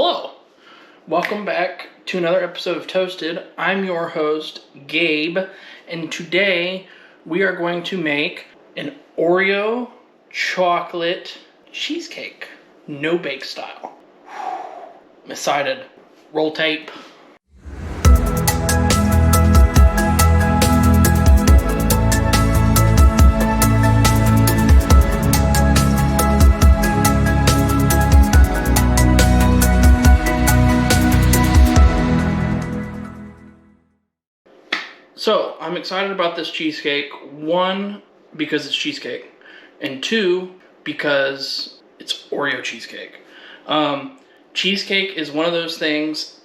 Hello, welcome back to another episode of Toasted. I'm your host, Gabe, and today we are going to make an Oreo chocolate cheesecake, no bake style. I'm excited. Roll tape. So, I'm excited about this cheesecake. One, because it's cheesecake. And two, because it's Oreo cheesecake. Cheesecake is one of those things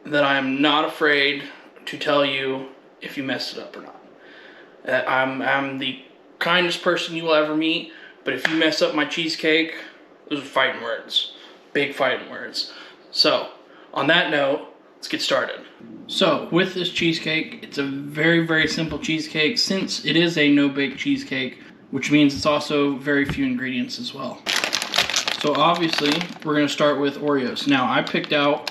that I'm not afraid to tell you if you messed it up or not. I'm the kindest person you will ever meet, but if you mess up my cheesecake, those are fighting words. Big fighting words. So, on that note, let's get started. So, with this cheesecake, it's a very, very simple cheesecake since it is a no-bake cheesecake, which means it's also very few ingredients as well. So obviously, we're going to start with Oreos. Now, I picked out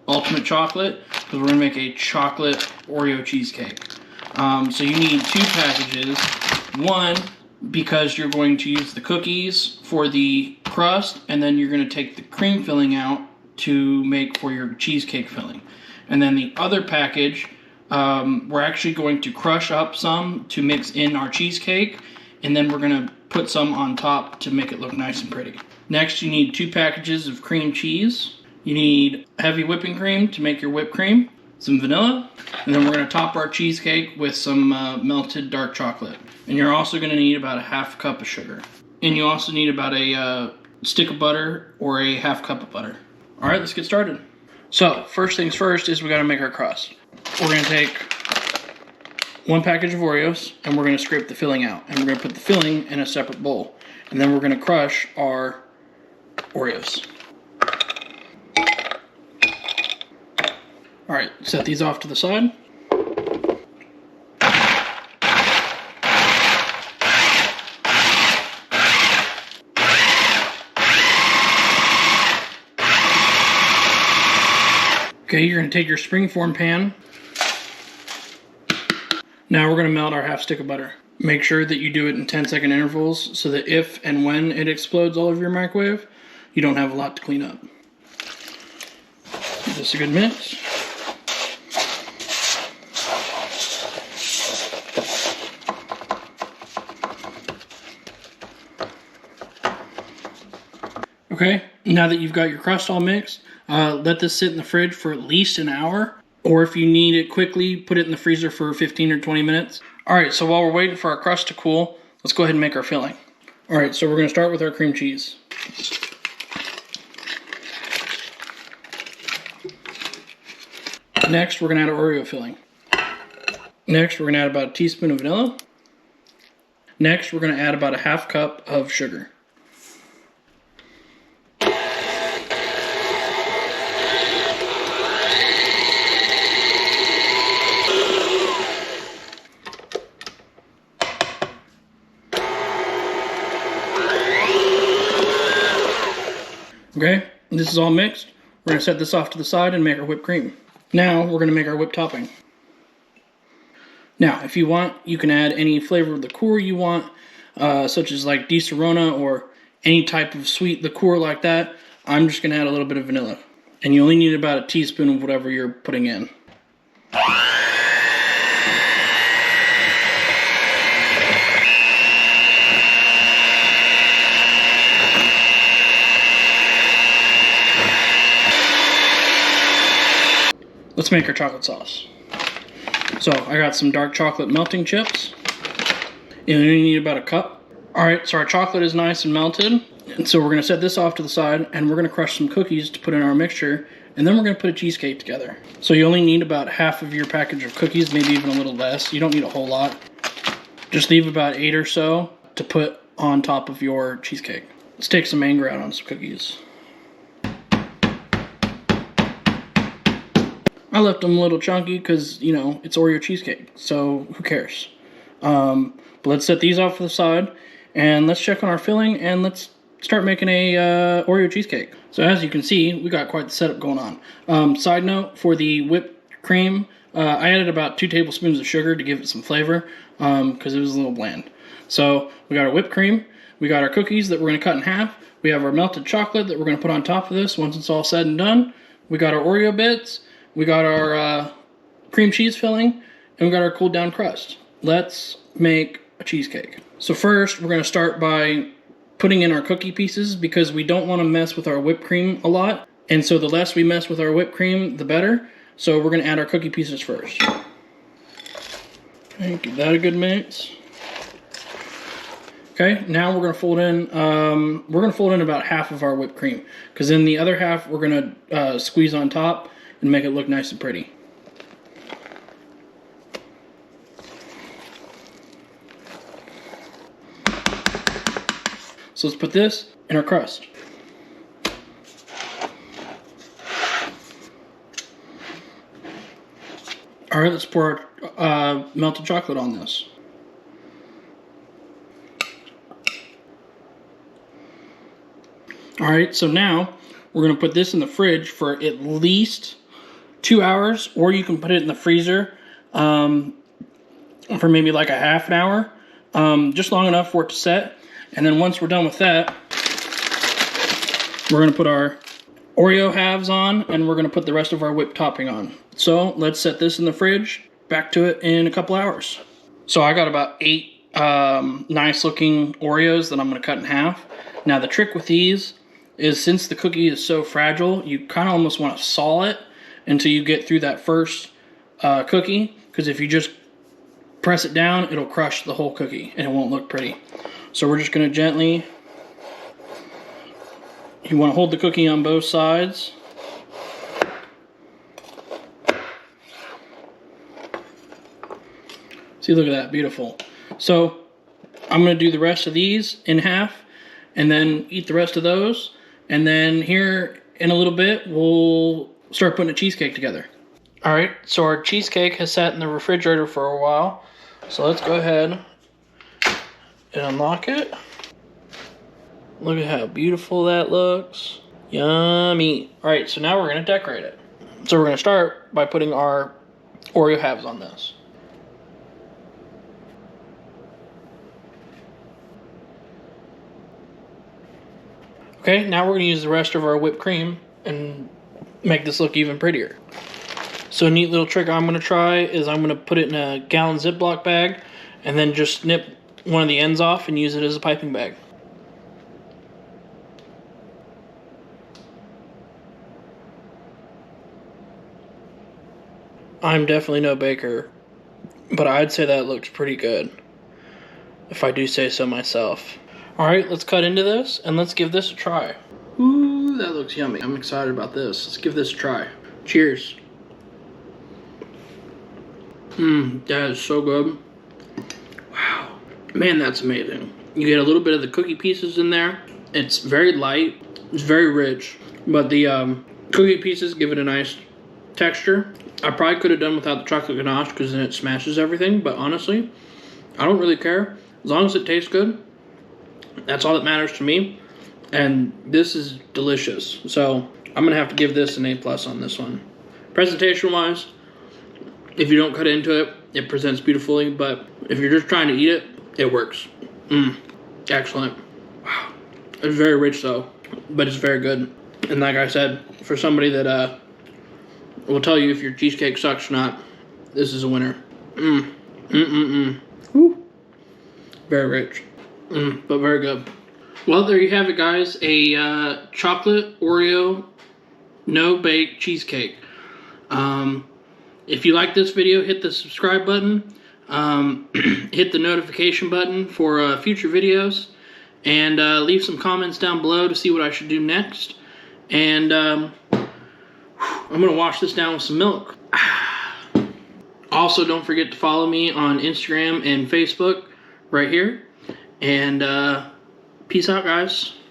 Ultimate Chocolate because we're going to make a chocolate Oreo cheesecake. So you need 2 packages. One, because you're going to use the cookies for the crust, and then you're going to take the cream filling out to make for your cheesecake filling. And then the other package, we're actually going to crush up some to mix in our cheesecake, and then we're going to put some on top to make it look nice and pretty. Next, you need 2 packages of cream cheese. You need heavy whipping cream to make your whipped cream, some vanilla, and then we're going to top our cheesecake with some melted dark chocolate. And you're also going to need about a ½ cup of sugar. And you also need about a stick of butter or a ½ cup of butter. All right, let's get started. So, first things first is we got to make our crust. We're going to take 1 package of Oreos, and we're going to scrape the filling out. And we're going to put the filling in a separate bowl. And then we're going to crush our Oreos. All right, set these off to the side. Okay, you're going to take your springform pan. Now we're going to melt our ½ stick of butter. Make sure that you do it in 10-second intervals so that if and when it explodes all over your microwave, you don't have a lot to clean up. Give this a good mix. Okay, now that you've got your crust all mixed, let this sit in the fridge for at least an hour. Or if you need it quickly, put it in the freezer for 15 or 20 minutes. Alright, so while we're waiting for our crust to cool, let's go ahead and make our filling. Alright, so we're going to start with our cream cheese. Next, we're going to add our Oreo filling. Next, we're going to add about a teaspoon of vanilla. Next, we're going to add about a ½ cup of sugar. Okay, this is all mixed. We're going to set this off to the side and make our whipped cream. Now, we're going to make our whipped topping. Now, if you want, you can add any flavor of liqueur you want, such as like Di Serrano or any type of sweet liqueur like that. I'm just going to add a little bit of vanilla. And you only need about a teaspoon of whatever you're putting in. Let's make our chocolate sauce. So I got some dark chocolate melting chips. You only need about a cup. Alright, so our chocolate is nice and melted. And so we're going to set this off to the side, and we're going to crush some cookies to put in our mixture, and then we're going to put a cheesecake together. So you only need about half of your package of cookies, maybe even a little less. You don't need a whole lot. Just leave about 8 or so to put on top of your cheesecake. Let's take some anger out on some cookies. I left them a little chunky because, you know, it's Oreo cheesecake, so who cares? But let's set these off to the side, and let's check on our filling, and let's start making a Oreo cheesecake. So as you can see, we got quite the setup going on. Side note, for the whipped cream, I added about 2 tablespoons of sugar to give it some flavor because it was a little bland. So we got our whipped cream, we got our cookies that we're going to cut in half, we have our melted chocolate that we're going to put on top of this once it's all said and done, we got our Oreo bits, we got our cream cheese filling, and we got our cooled down crust. Let's make a cheesecake. So first, we're going to start by putting in our cookie pieces because we don't want to mess with our whipped cream a lot. And so the less we mess with our whipped cream, the better. So we're going to add our cookie pieces first. Okay, give that a good mix. Okay, now we're going to fold in, about half of our whipped cream, because then the other half we're going to squeeze on top and make it look nice and pretty. So let's put this in our crust. All right, let's pour melted chocolate on this. All right, so now we're gonna put this in the fridge for at least 2 hours, or you can put it in the freezer for maybe like a half an hour, just long enough for it to set. And then once we're done with that, we're gonna put our Oreo halves on, and we're gonna put the rest of our whipped topping on. So let's set this in the fridge, back to it in a couple hours. So I got about 8 nice looking Oreos that I'm gonna cut in half. Now the trick with these is, since the cookie is so fragile, you kind of almost want to saw it until you get through that first cookie, because if you just press it down, it'll crush the whole cookie and it won't look pretty. So we're just going to gently, you want to hold the cookie on both sides. See, look at that, beautiful. So I'm going to do the rest of these in half and then eat the rest of those. And then here in a little bit, we'll start putting a cheesecake together. All right, so our cheesecake has sat in the refrigerator for a while. So let's go ahead and unlock it. Look at how beautiful that looks. Yummy. All right, so now we're gonna decorate it. So we're gonna start by putting our Oreo halves on this. Okay, now we're gonna use the rest of our whipped cream and make this look even prettier. So a neat little trick I'm gonna try is I'm gonna put it in a gallon Ziploc bag and then just snip one of the ends off and use it as a piping bag. I'm definitely no baker, but I'd say that looks pretty good, if I do say so myself. All right, let's cut into this and let's give this a try. Ooh, that looks yummy. I'm excited about this. Let's give this a try. Cheers. That is so good. Wow. Man, that's amazing. You get a little bit of the cookie pieces in there. It's very light. It's very rich. But the cookie pieces give it a nice texture. I probably could have done without the chocolate ganache because then it smashes everything. But honestly, I don't really care. As long as it tastes good, that's all that matters to me. And this is delicious. So I'm going to have to give this an A+ on this one. Presentation-wise, if you don't cut into it, it presents beautifully. But if you're just trying to eat it, it works. Excellent. Wow. It's very rich though, but it's very good. And like I said, for somebody that will tell you if your cheesecake sucks or not, this is a winner. Woo. Very rich. But very good. Well, there you have it, guys. A chocolate Oreo no-bake cheesecake. If you like this video, hit the subscribe button. Hit the notification button for future videos. And leave some comments down below to see what I should do next. And I'm going to wash this down with some milk. Also, don't forget to follow me on Instagram and Facebook right here. And peace out, guys.